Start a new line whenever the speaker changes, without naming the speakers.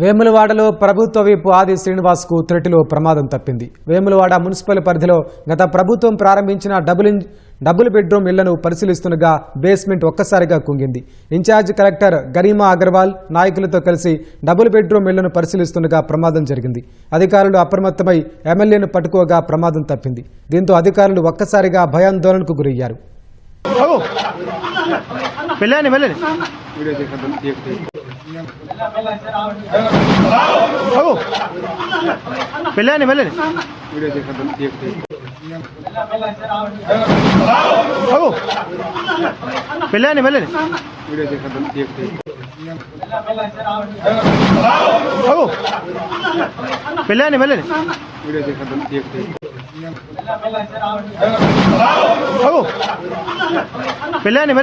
వేములవాడలో ప్రభుత్వ విప్ ఆది శ్రీనివాస్కు త్రెటిలో ప్రమాదం తప్పింది. వేములవాడ మున్సిపల్ పరిధిలో గత ప్రభుత్వం ప్రారంభించిన డబుల్ బెడ్రూమ్ ఇళ్లను పరిశీలిస్తుండగా బేస్మెంట్ ఒక్కసారిగా కుంగింది. ఇన్ఛార్జ్ కలెక్టర్ గరీమా అగర్వాల్ నాయకులతో కలిసి డబుల్ బెడ్రూమ్ ఇళ్లను పరిశీలిస్తుండగా ప్రమాదం జరిగింది. అధికారులు అప్రమత్తమై ఎమ్మెల్యేను పట్టుకోగా ప్రమాదం తప్పింది. దీంతో అధికారులు ఒక్కసారిగా భయాందోళనకు గురయ్యారు.
వెళ్ళండి